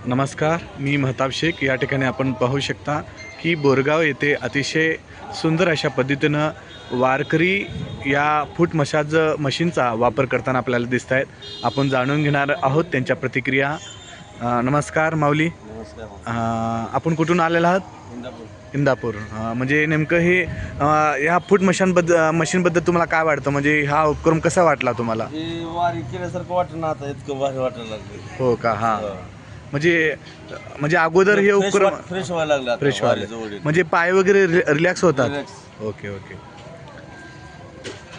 नमस्कार, मी महताब शेख. या ठिकाणी आपण पाहू शकता की बोरगाव येथे अतिशय सुंदर अशा पद्धतीनं वारकरी या फूट मसाज मशीनचा वापर करताना आपल्याला दिसत आहेत. आपण जाणून घेणार आहोत त्यांच्या प्रतिक्रिया. नमस्कार माऊली. नमस्कार. आपण कुठून आलेला आहात? इंदापूर. म्हणजे नेमकं हे ह्या फूट मशीनबद्दल तुम्हाला काय वाटतं? म्हणजे हा उपक्रम कसा वाटला तुम्हाला? हे वारी केल्यासारखं वाटत ना, आता इतकं भारी वाटायला लागलं. हो का? हां, म्हणजे अगोदर हे उपक्रम फ्रेश व्हायला लागलं. फ्रेश व्हायला, म्हणजे पाय वगैरे रिलॅक्स होतात. Okay okay.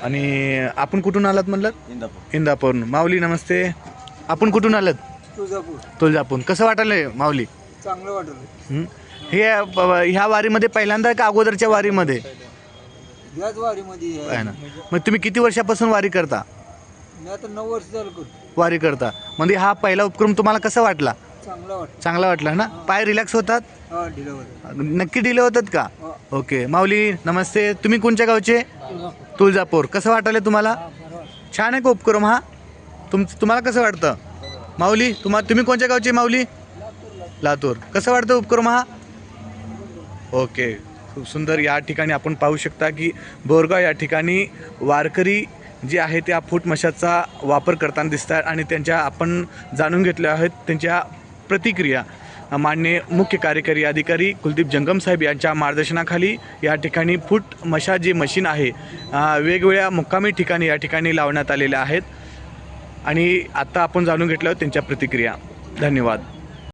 आणि आपण कुठून आलात म्हणलं? इंदापूर. माऊली नमस्ते. आपण कुठून आलात? तुळजापूर. कसं वाटलं माऊली? चांगलं वाटलं. हे ह्या वारीमध्ये पहिल्यांदा का अगोदरच्या वारीमध्ये? याच वारीमध्ये आहे ना. मग तुम्ही किती वर्षापासून वारी करता? मी आता 9 वर्ष झालं करतो. वारी करता म्हणजे हा पहिला उपक्रम तुम्हाला कसा वाटला? चांगलं वाटतं. चांगला वाटला ना? पाय रिलॅक्स होतात? हा, डिलिव्हरी. नक्की डिले होतात का? ओके. माऊली नमस्ते. तुम्ही कोणत्या गावचे? तुळजापूर. कसं वाटलं तुम्हाला? छान आहे का उपक्रम हा? तुम्हाला कसं वाटतं माऊली? तुम्ही कोणत्या गावचे माऊली? लातूर. कसं वाटतं उपक्रम हा? ओके, खूप सुंदर. या ठिकाणी आपण पाहू शकता की बोरगाव या ठिकाणी वारकरी जे आहे त्या फूट मशाचा वापर करताना दिसत आहेत आणि त्यांच्या आपण जाणून घेतल्या आहेत त्यांच्या प्रतिक्रिया. माननीय मुख्य कार्यकारी अधिकारी कुलदीप जंगम साहेब यांच्या मार्गदर्शनाखाली या ठिकाणी फूट मशा जी मशीन आहे वेगवेगळ्या मुक्कामी ठिकाणी या ठिकाणी लावण्यात आलेल्या आहेत आणि आत्ता आपण जाणून घेतलं त्यांच्या प्रतिक्रिया. धन्यवाद.